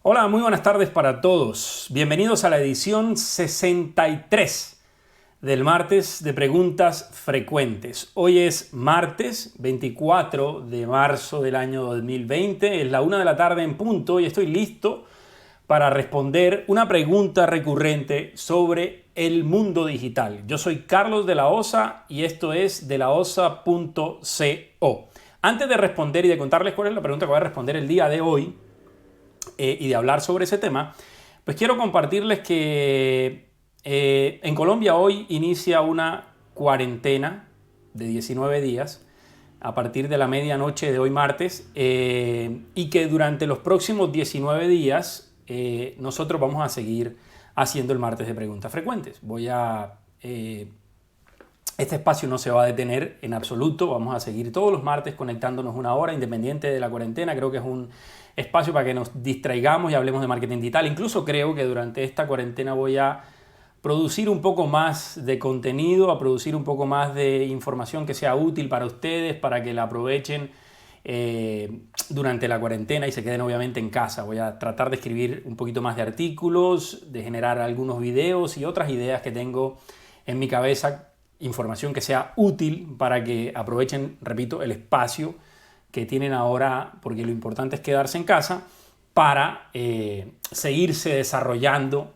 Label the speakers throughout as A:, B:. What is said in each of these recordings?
A: Hola, muy buenas tardes para todos. Bienvenidos a la edición 63 del martes de preguntas frecuentes. Hoy es martes 24 de marzo del año 2020, es la 1 de la tarde en punto y estoy listo para responder una pregunta recurrente sobre el mundo digital. Yo soy Carlos de la Osa y esto es delaosa.co. Antes de responder y de contarles cuál es la pregunta que voy a responder el día de hoy, y de hablar sobre ese tema, pues quiero compartirles que en Colombia hoy inicia una cuarentena de 19 días a partir de la medianoche de hoy martes y que durante los próximos 19 días nosotros vamos a seguir haciendo el martes de preguntas frecuentes. Este espacio no se va a detener en absoluto, vamos a seguir todos los martes conectándonos una hora independiente de la cuarentena. Creo que es un espacio para que nos distraigamos y hablemos de marketing digital. Incluso creo que durante esta cuarentena voy a producir un poco más de contenido, a producir un poco más de información que sea útil para ustedes, para que la aprovechen durante la cuarentena y se queden obviamente en casa. Voy a tratar de escribir un poquito más de artículos, de generar algunos videos y otras ideas que tengo en mi cabeza, información que sea útil para que aprovechen, repito, el espacio que tienen ahora, porque lo importante es quedarse en casa para seguirse desarrollando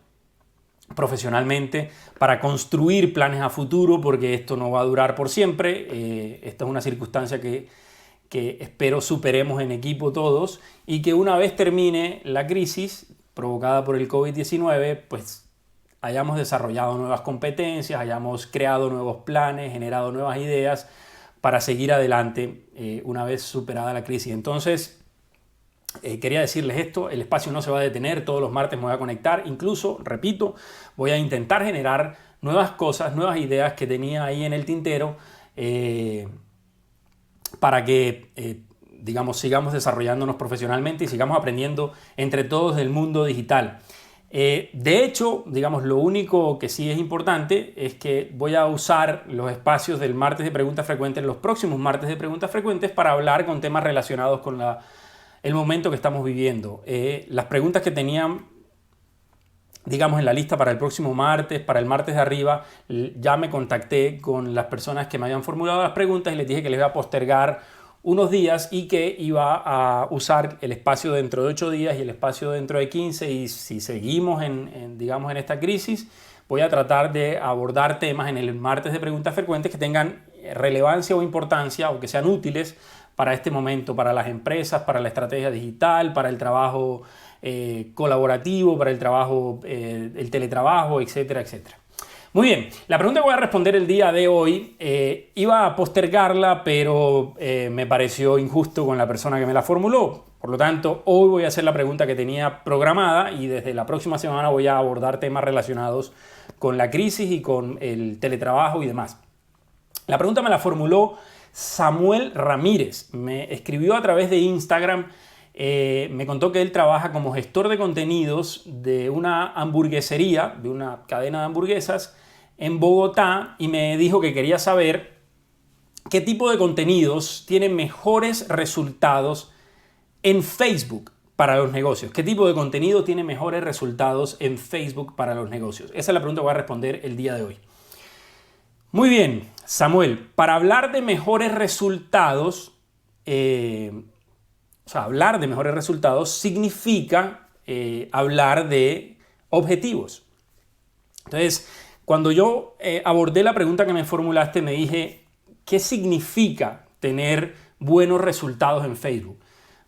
A: profesionalmente, para construir planes a futuro, porque esto no va a durar por siempre. Esta es una circunstancia que espero superemos en equipo todos y que una vez termine la crisis provocada por el COVID-19, pues hayamos desarrollado nuevas competencias, hayamos creado nuevos planes, generado nuevas ideas para seguir adelante una vez superada la crisis. Entonces, quería decirles esto, el espacio no se va a detener, todos los martes me voy a conectar, incluso, repito, voy a intentar generar nuevas cosas, nuevas ideas que tenía ahí en el tintero para que, digamos, sigamos desarrollándonos profesionalmente y sigamos aprendiendo entre todos del mundo digital. De hecho, digamos, lo único que sí es importante es que voy a usar los espacios del martes de preguntas frecuentes, los próximos martes de preguntas frecuentes, para hablar con temas relacionados con el momento que estamos viviendo. Las preguntas que tenían, digamos, en la lista para el próximo martes, para el martes de arriba, ya me contacté con las personas que me habían formulado las preguntas y les dije que les iba a postergar unos días y que iba a usar el espacio dentro de 8 días y el espacio dentro de 15, y si seguimos digamos, en esta crisis, voy a tratar de abordar temas en el martes de preguntas frecuentes que tengan relevancia o importancia o que sean útiles para este momento, para las empresas, para la estrategia digital, para el trabajo colaborativo, para el trabajo, el teletrabajo, etcétera, etcétera. Muy bien, la pregunta que voy a responder el día de hoy, iba a postergarla, pero me pareció injusto con la persona que me la formuló. Por lo tanto, hoy voy a hacer la pregunta que tenía programada y desde la próxima semana voy a abordar temas relacionados con la crisis y con el teletrabajo y demás. La pregunta me la formuló Samuel Ramírez. Me escribió a través de Instagram. Me contó que él trabaja como gestor de contenidos de una hamburguesería, de una cadena de hamburguesas en Bogotá, y me dijo que quería saber qué tipo de contenidos tienen mejores resultados en Facebook para los negocios. ¿Qué tipo de contenido tiene mejores resultados en Facebook para los negocios? Esa es la pregunta que voy a responder el día de hoy. Muy bien, Samuel, para hablar de mejores resultados, hablar de mejores resultados significa hablar de objetivos. Entonces, cuando yo abordé la pregunta que me formulaste, me dije, ¿qué significa tener buenos resultados en Facebook?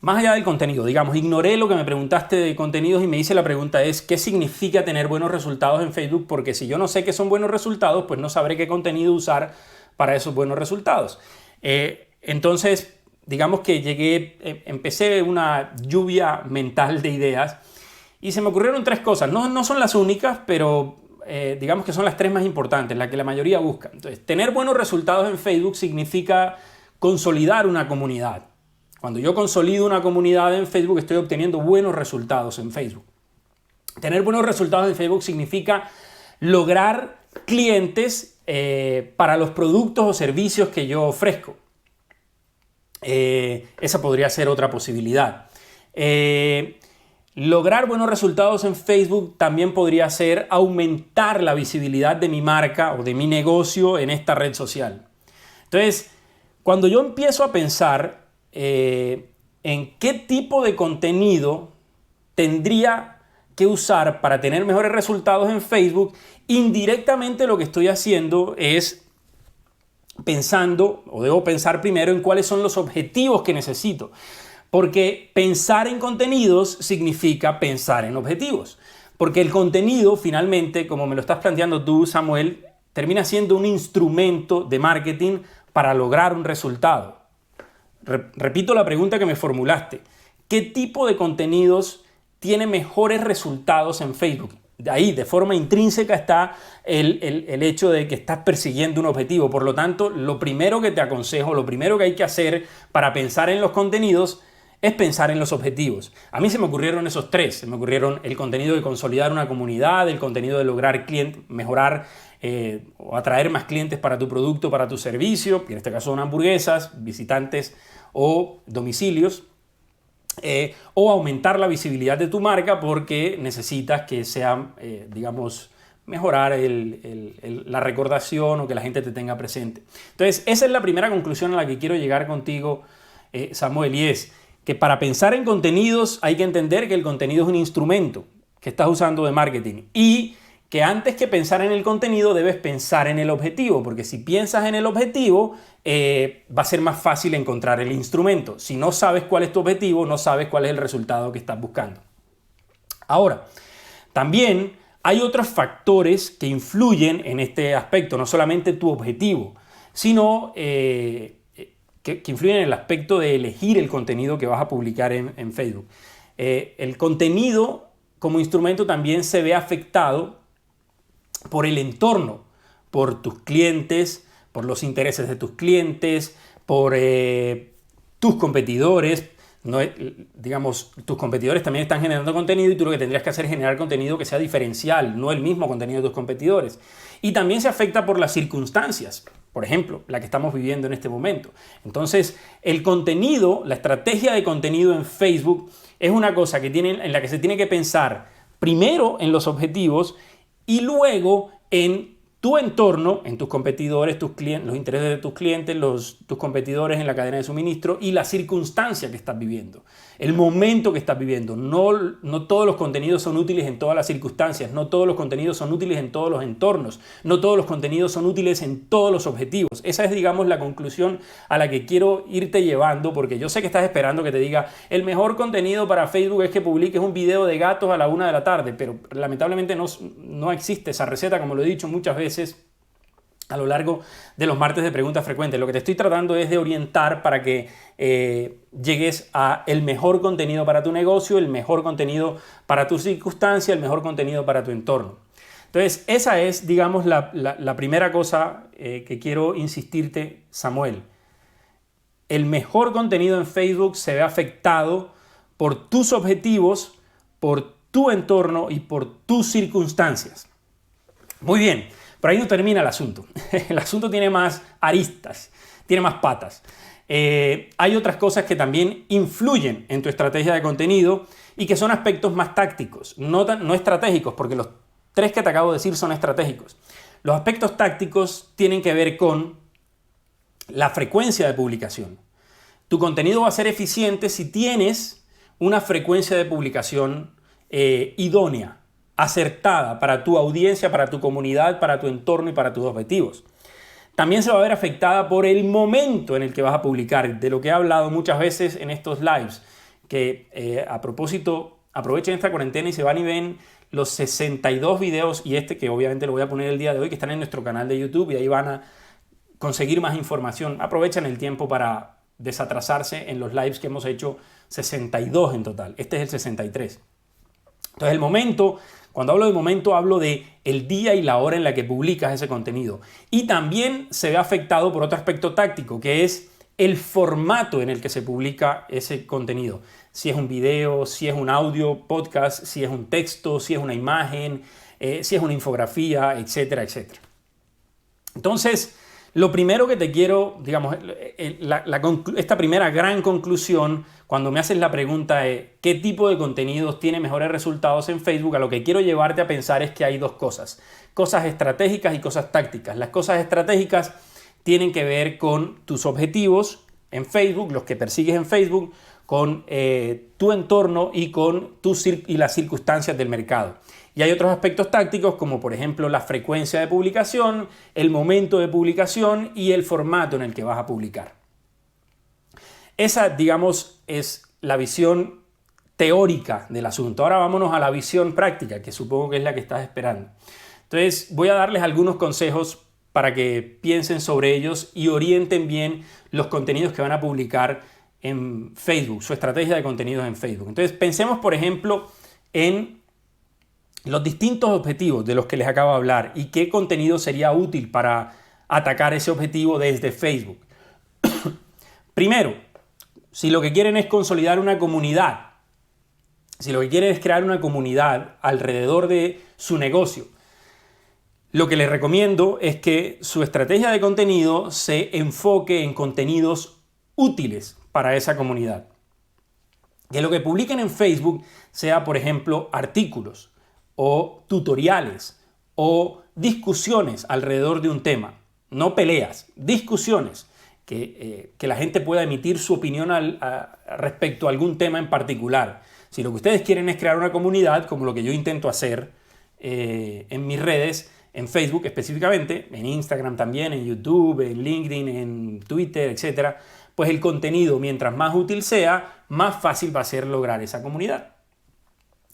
A: Más allá del contenido, digamos, ignoré lo que me preguntaste de contenidos y me hice la pregunta es, ¿qué significa tener buenos resultados en Facebook? Porque si yo no sé qué son buenos resultados, pues no sabré qué contenido usar para esos buenos resultados. Entonces, digamos que empecé una lluvia mental de ideas y se me ocurrieron 3 cosas. No son las únicas, pero digamos que son las 3 más importantes, las que la mayoría busca. Entonces, tener buenos resultados en Facebook significa consolidar una comunidad. Cuando yo consolido una comunidad en Facebook, estoy obteniendo buenos resultados en Facebook. Tener buenos resultados en Facebook significa lograr clientes para los productos o servicios que yo ofrezco. Esa podría ser otra posibilidad. lograr buenos resultados en Facebook también podría ser aumentar la visibilidad de mi marca o de mi negocio en esta red social. Entonces, cuando yo empiezo a pensar en qué tipo de contenido tendría que usar para tener mejores resultados en Facebook, indirectamente lo que estoy haciendo es pensando, o debo pensar primero en cuáles son los objetivos que necesito. Porque pensar en contenidos significa pensar en objetivos. Porque el contenido, finalmente, como me lo estás planteando tú, Samuel, termina siendo un instrumento de marketing para lograr un resultado. Repito la pregunta que me formulaste. ¿Qué tipo de contenidos tiene mejores resultados en Facebook? De ahí, de forma intrínseca, está el hecho de que estás persiguiendo un objetivo. Por lo tanto, lo primero que te aconsejo, lo primero que hay que hacer para pensar en los contenidos es pensar en los objetivos. A mí se me ocurrieron esos tres. Se me ocurrieron el contenido de consolidar una comunidad, el contenido de lograr mejorar o atraer más clientes para tu producto, para tu servicio, que en este caso son hamburguesas, visitantes o domicilios. O aumentar la visibilidad de tu marca porque necesitas que sea, mejorar la recordación o que la gente te tenga presente. Entonces, esa es la primera conclusión a la que quiero llegar contigo, Samuel, y es que para pensar en contenidos hay que entender que el contenido es un instrumento que estás usando de marketing y que antes que pensar en el contenido debes pensar en el objetivo, porque si piensas en el objetivo va a ser más fácil encontrar el instrumento. Si no sabes cuál es tu objetivo, no sabes cuál es el resultado que estás buscando. Ahora, también hay otros factores que influyen en este aspecto, no solamente tu objetivo, sino que influyen en el aspecto de elegir el contenido que vas a publicar en Facebook. El contenido como instrumento también se ve afectado por el entorno, por tus clientes, por los intereses de tus clientes, por tus competidores. Tus competidores también están generando contenido y tú lo que tendrías que hacer es generar contenido que sea diferencial, no el mismo contenido de tus competidores. Y también se afecta por las circunstancias, por ejemplo, la que estamos viviendo en este momento. Entonces, el contenido, la estrategia de contenido en Facebook es una cosa en la que se tiene que pensar primero en los objetivos y luego en tu entorno, en tus competidores, tus clientes, los intereses de tus clientes, tus competidores en la cadena de suministro y la circunstancia que estás viviendo, el momento que estás viviendo. No todos los contenidos son útiles en todas las circunstancias, no todos los contenidos son útiles en todos los entornos, no todos los contenidos son útiles en todos los objetivos. Esa es, la conclusión a la que quiero irte llevando, porque yo sé que estás esperando que te diga el mejor contenido para Facebook es que publiques un video de gatos a la 1 de la tarde, pero lamentablemente no existe esa receta, como lo he dicho muchas veces a lo largo de los martes de preguntas frecuentes. Lo que te estoy tratando es de orientar para que llegues a el mejor contenido para tu negocio, el mejor contenido para tu circunstancia, el mejor contenido para tu entorno. Entonces, esa es, la primera cosa que quiero insistirte, Samuel. El mejor contenido en Facebook se ve afectado por tus objetivos, por tu entorno y por tus circunstancias. Muy bien. Pero ahí no termina el asunto. El asunto tiene más aristas, tiene más patas. Hay otras cosas que también influyen en tu estrategia de contenido y que son aspectos más tácticos, no estratégicos, porque los tres que te acabo de decir son estratégicos. Los aspectos tácticos tienen que ver con la frecuencia de publicación. Tu contenido va a ser eficiente si tienes una frecuencia de publicación idónea, acertada para tu audiencia, para tu comunidad, para tu entorno y para tus objetivos. También se va a ver afectada por el momento en el que vas a publicar, de lo que he hablado muchas veces en estos lives, que a propósito, aprovechen esta cuarentena y se van y ven los 62 videos y que obviamente lo voy a poner el día de hoy, que están en nuestro canal de YouTube y ahí van a conseguir más información. Aprovechen el tiempo para desatrasarse en los lives que hemos hecho, 62 en total. Este es el 63. Entonces el momento, cuando hablo de momento, hablo de el día y la hora en la que publicas ese contenido. Y también se ve afectado por otro aspecto táctico, que es el formato en el que se publica ese contenido. Si es un video, si es un audio, podcast, si es un texto, si es una imagen, si es una infografía, etcétera, etcétera. Entonces, lo primero que te quiero, digamos, esta primera gran conclusión, cuando me haces la pregunta es ¿qué tipo de contenidos tiene mejores resultados en Facebook? A lo que quiero llevarte a pensar es que hay dos cosas estratégicas y cosas tácticas. Las cosas estratégicas tienen que ver con tus objetivos en Facebook, los que persigues en Facebook, con tu entorno y con las circunstancias del mercado. Y hay otros aspectos tácticos como por ejemplo la frecuencia de publicación, el momento de publicación y el formato en el que vas a publicar. Esa, digamos, es la visión teórica del asunto. Ahora vámonos a la visión práctica, que supongo que es la que estás esperando. Entonces voy a darles algunos consejos para que piensen sobre ellos y orienten bien los contenidos que van a publicar en Facebook, su estrategia de contenidos en Facebook. Entonces pensemos, por ejemplo, en los distintos objetivos de los que les acabo de hablar y qué contenido sería útil para atacar ese objetivo desde Facebook. Primero, si lo que quieren es consolidar una comunidad, si lo que quieren es crear una comunidad alrededor de su negocio, lo que les recomiendo es que su estrategia de contenido se enfoque en contenidos útiles para esa comunidad. Que lo que publiquen en Facebook sea, por ejemplo, artículos o tutoriales o discusiones alrededor de un tema. No peleas, discusiones. Que la gente pueda emitir su opinión respecto a algún tema en particular. Si lo que ustedes quieren es crear una comunidad, como lo que yo intento hacer en mis redes, en Facebook específicamente, en Instagram también, en YouTube, en LinkedIn, en Twitter, etc., pues el contenido, mientras más útil sea, más fácil va a ser lograr esa comunidad.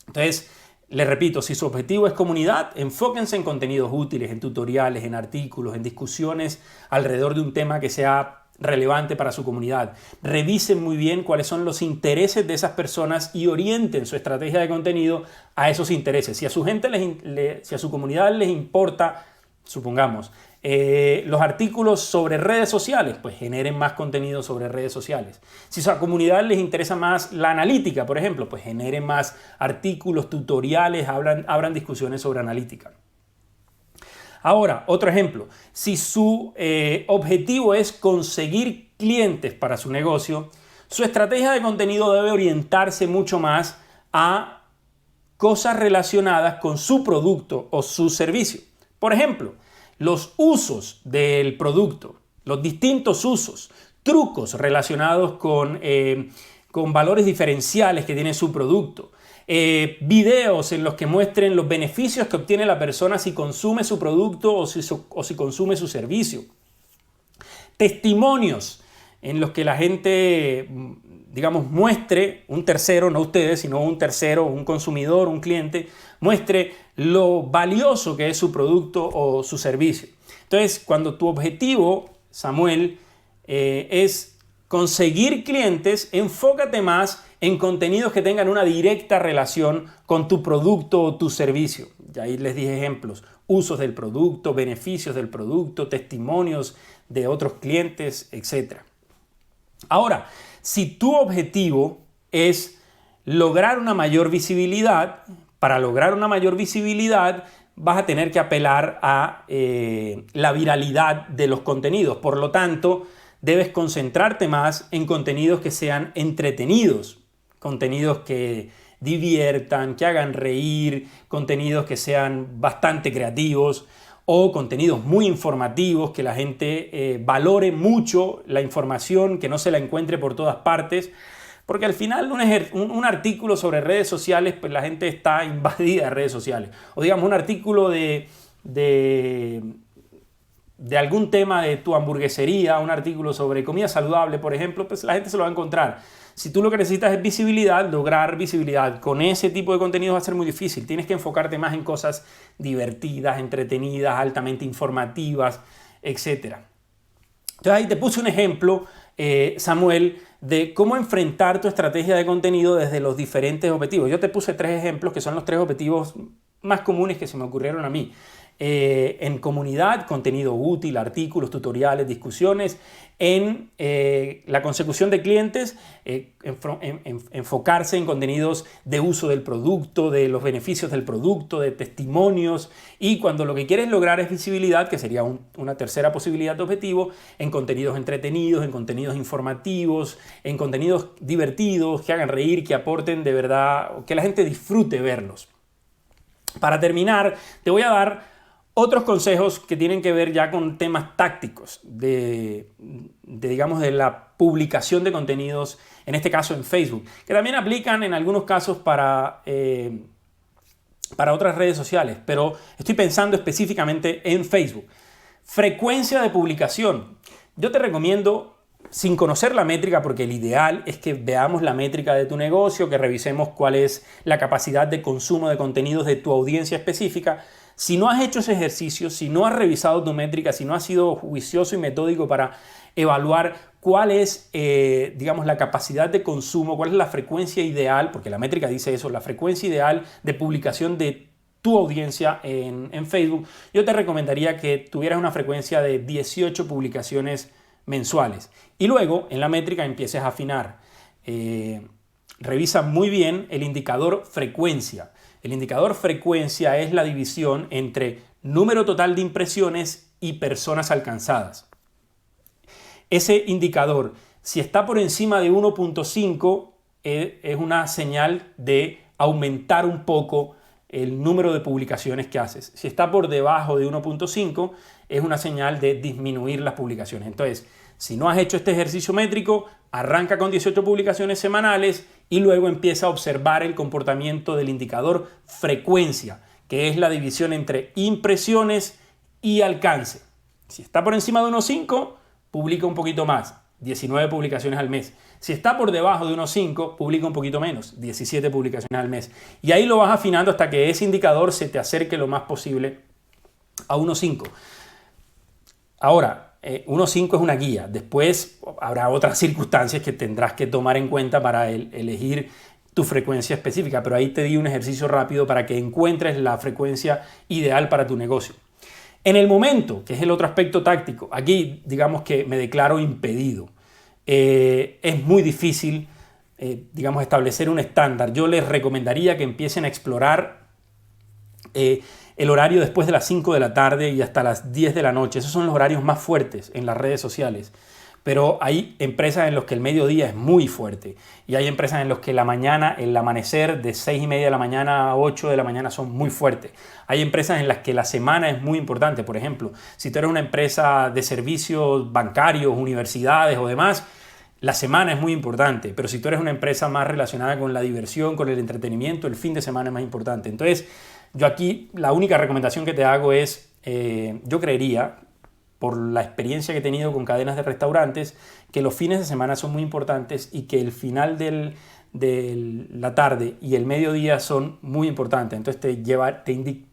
A: Entonces, les repito, si su objetivo es comunidad, enfóquense en contenidos útiles, en tutoriales, en artículos, en discusiones alrededor de un tema que sea relevante para su comunidad. Revisen muy bien cuáles son los intereses de esas personas y orienten su estrategia de contenido a esos intereses. Si a su gente, si a su comunidad les importa, supongamos, los artículos sobre redes sociales, pues generen más contenido sobre redes sociales. Si a su comunidad les interesa más la analítica, por ejemplo, pues generen más artículos, tutoriales, abran discusiones sobre analítica. Ahora, otro ejemplo, si su objetivo es conseguir clientes para su negocio, su estrategia de contenido debe orientarse mucho más a cosas relacionadas con su producto o su servicio. Por ejemplo, los usos del producto, los distintos usos, trucos relacionados con valores diferenciales que tiene su producto, videos en los que muestren los beneficios que obtiene la persona si consume su producto o si consume su servicio. Testimonios en los que la gente, digamos, muestre, un tercero, no ustedes, sino un tercero, un consumidor, un cliente, muestre lo valioso que es su producto o su servicio. Entonces, cuando tu objetivo, Samuel, es conseguir clientes, enfócate más en contenidos que tengan una directa relación con tu producto o tu servicio. Y ahí les dije ejemplos, usos del producto, beneficios del producto, testimonios de otros clientes, etc. Ahora, si tu objetivo es lograr una mayor visibilidad, para lograr una mayor visibilidad vas a tener que apelar a la viralidad de los contenidos. Por lo tanto, debes concentrarte más en contenidos que sean entretenidos, contenidos que diviertan, que hagan reír, contenidos que sean bastante creativos o contenidos muy informativos, que la gente valore mucho la información, que no se la encuentre por todas partes, porque al final un artículo sobre redes sociales, pues la gente está invadida de redes sociales. O digamos un artículo de algún tema de tu hamburguesería, un artículo sobre comida saludable, por ejemplo, pues la gente se lo va a encontrar. Si tú lo que necesitas es visibilidad, lograr visibilidad con ese tipo de contenido va a ser muy difícil. Tienes que enfocarte más en cosas divertidas, entretenidas, altamente informativas, etc. Entonces ahí te puse un ejemplo, Samuel, de cómo enfrentar tu estrategia de contenido desde los diferentes objetivos. Yo te puse 3 ejemplos que son los 3 objetivos más comunes que se me ocurrieron a mí. en comunidad, contenido útil, artículos, tutoriales, discusiones, en la consecución de clientes, enfocarse en contenidos de uso del producto, de los beneficios del producto, de testimonios, y cuando lo que quieres lograr es visibilidad, que sería una tercera posibilidad de objetivo, en contenidos entretenidos, en contenidos informativos, en contenidos divertidos, que hagan reír, que aporten de verdad, que la gente disfrute verlos. Para terminar, te voy a dar otros consejos que tienen que ver ya con temas tácticos digamos, de la publicación de contenidos, en este caso en Facebook, que también aplican en algunos casos para otras redes sociales, pero estoy pensando específicamente en Facebook. Frecuencia de publicación. Yo te recomiendo, sin conocer la métrica, porque el ideal es que veamos la métrica de tu negocio, que revisemos cuál es la capacidad de consumo de contenidos de tu audiencia específica. Si no has hecho ese ejercicio, si no has revisado tu métrica, si no has sido juicioso y metódico para evaluar cuál es, digamos, la capacidad de consumo, cuál es la frecuencia ideal, porque la métrica dice eso, la frecuencia ideal de publicación de tu audiencia en Facebook, yo te recomendaría que tuvieras una frecuencia de 18 publicaciones mensuales. Y luego, en la métrica, empieces a afinar. Revisa muy bien el indicador frecuencia. El indicador frecuencia es la división entre número total de impresiones y personas alcanzadas. Ese indicador, si está por encima de 1.5, es una señal de aumentar un poco el número de publicaciones que haces. Si está por debajo de 1.5, es una señal de disminuir las publicaciones. Entonces, si no has hecho este ejercicio métrico, arranca con 18 publicaciones semanales y luego empieza a observar el comportamiento del indicador frecuencia, que es la división entre impresiones y alcance. Si está por encima de 1.5, publica un poquito más, 19 publicaciones al mes. Si está por debajo de 1.5, publica un poquito menos, 17 publicaciones al mes. Y ahí lo vas afinando hasta que ese indicador se te acerque lo más posible a 1.5. Ahora, 1.5 es una guía. Después habrá otras circunstancias que tendrás que tomar en cuenta para elegir tu frecuencia específica, pero ahí te di un ejercicio rápido para que encuentres la frecuencia ideal para tu negocio. En el momento, que es el otro aspecto táctico, aquí digamos que me declaro impedido. Es muy difícil, digamos, establecer un estándar. Yo les recomendaría que empiecen a explorar el horario después de las 5 de la tarde y hasta las 10 de la noche. Esos son los horarios más fuertes en las redes sociales. Pero hay empresas en las que el mediodía es muy fuerte y hay empresas en las que la mañana, el amanecer de 6:30 de la mañana a 8 de la mañana son muy fuertes. Hay empresas en las que la semana es muy importante. Por ejemplo, si tú eres una empresa de servicios bancarios, universidades o demás, la semana es muy importante. Pero si tú eres una empresa más relacionada con la diversión, con el entretenimiento, el fin de semana es más importante. Entonces, yo aquí la única recomendación que te hago es, yo creería, por la experiencia que he tenido con cadenas de restaurantes, que los fines de semana son muy importantes y que el final de la tarde y el mediodía son muy importantes. Entonces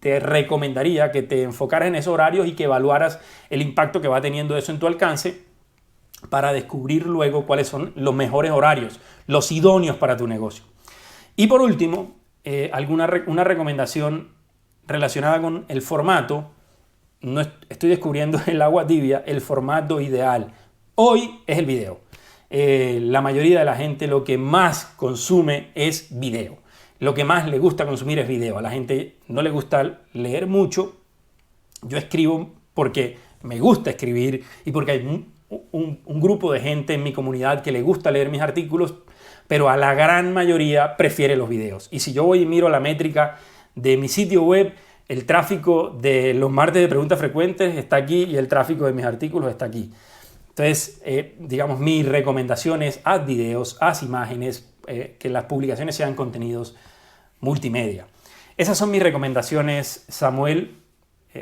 A: te recomendaría que te enfocaras en esos horarios y que evaluaras el impacto que va teniendo eso en tu alcance para descubrir luego cuáles son los mejores horarios, los idóneos para tu negocio. Y por último, una recomendación relacionada con el formato. No estoy descubriendo el agua tibia, el formato ideal. Hoy es el video. La mayoría de la gente lo que más consume es video. Lo que más le gusta consumir es video. A la gente no le gusta leer mucho. Yo escribo porque me gusta escribir y porque hay un grupo de gente en mi comunidad que le gusta leer mis artículos, pero a la gran mayoría prefiere los videos. Y si yo voy y miro la métrica de mi sitio web, el tráfico de los martes de preguntas frecuentes está aquí y el tráfico de mis artículos está aquí. Entonces, digamos, mi recomendación es haz videos, haz imágenes, que las publicaciones sean contenidos multimedia. Esas son mis recomendaciones, Samuel,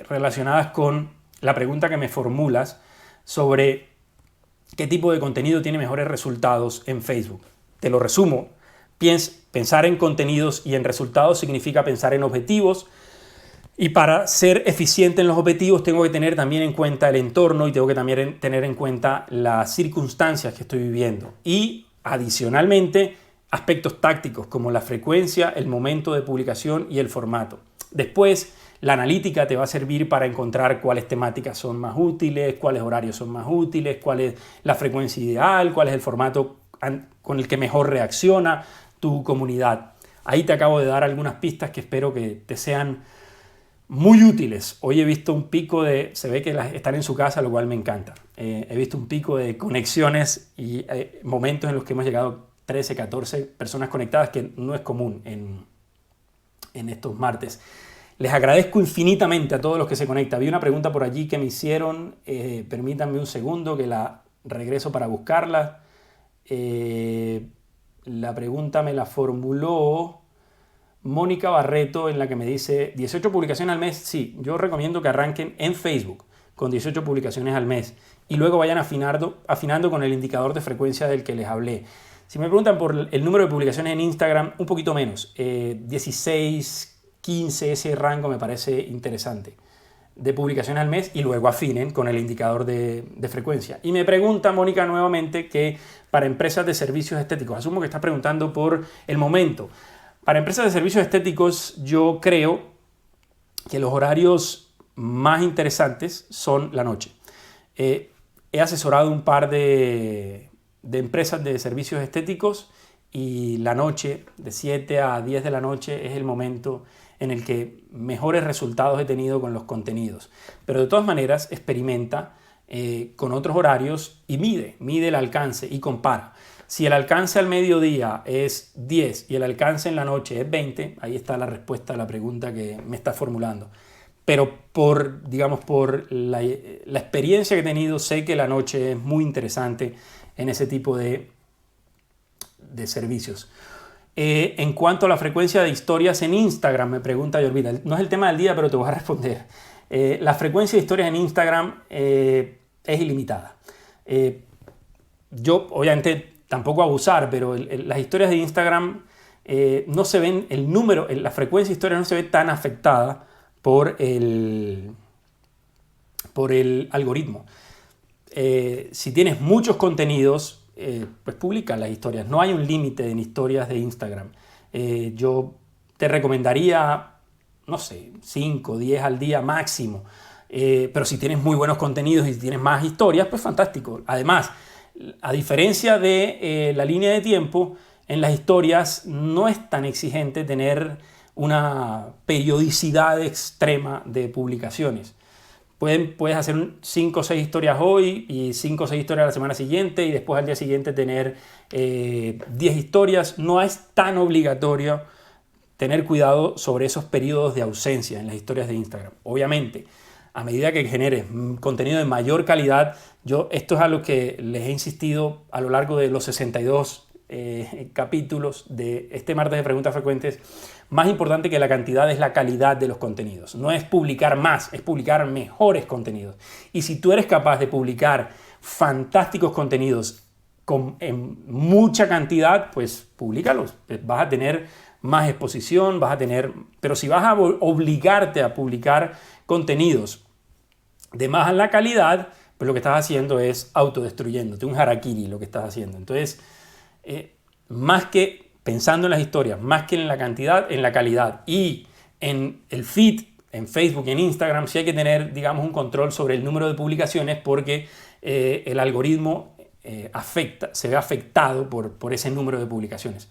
A: relacionadas con la pregunta que me formulas sobre qué tipo de contenido tiene mejores resultados en Facebook. Te lo resumo. Pensar en contenidos y en resultados significa pensar en objetivos. Y para ser eficiente en los objetivos tengo que tener también en cuenta el entorno y tengo que también tener en cuenta las circunstancias que estoy viviendo. Y adicionalmente, aspectos tácticos como la frecuencia, el momento de publicación y el formato. Después, La analítica te va a servir para encontrar cuáles temáticas son más útiles, cuáles horarios son más útiles, cuál es la frecuencia ideal, cuál es el formato con el que mejor reacciona tu comunidad. Ahí te acabo de dar algunas pistas que espero que te sean muy útiles. Hoy he visto un pico se ve que están en su casa, lo cual me encanta. He visto un pico de conexiones y momentos en los que hemos llegado 13, 14 personas conectadas, que no es común en estos martes. Les agradezco infinitamente a todos los que se conectan. Vi una pregunta por allí que me hicieron. Permítanme un segundo que la regreso para buscarla. La pregunta me la formuló Mónica Barreto, en la que me dice 18 publicaciones al mes. Sí, yo recomiendo que arranquen en Facebook con 18 publicaciones al mes y luego vayan afinando con el indicador de frecuencia del que les hablé. Si me preguntan por el número de publicaciones en Instagram, un poquito menos, 16, 15, ese rango me parece interesante de publicaciones al mes, y luego afinen con el indicador de frecuencia. Y me pregunta Mónica nuevamente que para empresas de servicios estéticos, asumo que está preguntando por el momento. Para empresas de servicios estéticos yo creo que los horarios más interesantes son la noche. He asesorado un par de empresas de servicios estéticos y la noche, de 7 a 10 de la noche, es el momento en el que mejores resultados he tenido con los contenidos. Pero de todas maneras experimenta con otros horarios y mide el alcance y compara. Si el alcance al mediodía es 10 y el alcance en la noche es 20, ahí está la respuesta a la pregunta que me está formulando. Pero por la experiencia que he tenido, sé que la noche es muy interesante en ese tipo de servicios. En cuanto a la frecuencia de historias en Instagram, me pregunta Yorvita, no es el tema del día, pero te voy a responder. La frecuencia de historias en Instagram es ilimitada. Yo, obviamente, tampoco abusar, pero las historias de Instagram no se ven, la frecuencia de historias no se ve tan afectada por el algoritmo. Si tienes muchos contenidos, pues publica las historias. No hay un límite en historias de Instagram. Yo te recomendaría, no sé, 5, 10 al día máximo. Pero si tienes muy buenos contenidos y tienes más historias, pues fantástico. Además, a diferencia de la línea de tiempo, en las historias no es tan exigente tener una periodicidad extrema de publicaciones. Puedes hacer 5 o 6 historias hoy y 5 o 6 historias la semana siguiente y después al día siguiente tener 10 historias. No es tan obligatorio tener cuidado sobre esos periodos de ausencia en las historias de Instagram. Obviamente, a medida que generes contenido de mayor calidad, esto es algo que les he insistido a lo largo de los 62 capítulos de este martes de preguntas frecuentes. Más importante que la cantidad es la calidad de los contenidos. No es publicar más, es publicar mejores contenidos. Y si tú eres capaz de publicar fantásticos contenidos en mucha cantidad, pues públicalos. Vas a tener más exposición, pero si vas a obligarte a publicar contenidos de más en la calidad, pues lo que estás haciendo es autodestruyéndote, un harakiri lo que estás haciendo. Entonces, más que pensando en las historias, más que en la cantidad, en la calidad. Y en el feed, en Facebook y en Instagram, sí hay que tener, digamos, un control sobre el número de publicaciones, porque el algoritmo se ve afectado por ese número de publicaciones.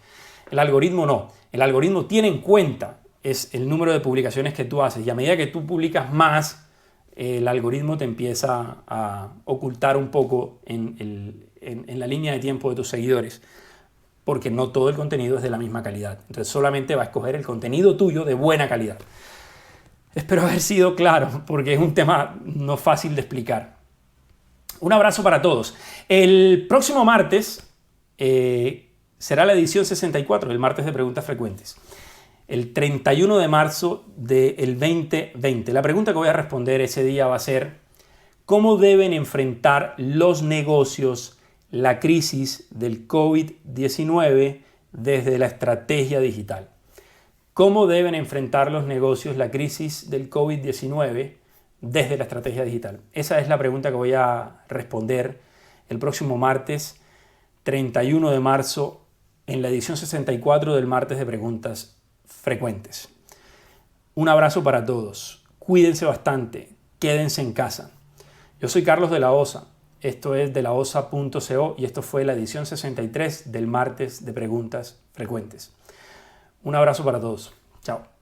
A: El algoritmo no. El algoritmo tiene en cuenta el número de publicaciones que tú haces, y a medida que tú publicas más, el algoritmo te empieza a ocultar un poco en la línea de tiempo de tus seguidores, porque no todo el contenido es de la misma calidad. Entonces solamente va a escoger el contenido tuyo de buena calidad. Espero haber sido claro, porque es un tema no fácil de explicar. Un abrazo para todos. El próximo martes será la edición 64, el martes de preguntas frecuentes. El 31 de marzo del 2020. La pregunta que voy a responder ese día va a ser: ¿cómo deben enfrentar los negocios la crisis del COVID-19 desde la estrategia digital? ¿Cómo deben enfrentar los negocios la crisis del COVID-19 desde la estrategia digital? Esa es la pregunta que voy a responder el próximo martes 31 de marzo en la edición 64 del martes de preguntas frecuentes. Un abrazo para todos. cuídense bastante, quédense en casa. Yo soy Carlos de la Osa, esto es delaosa.co y esto fue la edición 63 del martes de Preguntas Frecuentes. Un abrazo para todos. Chao.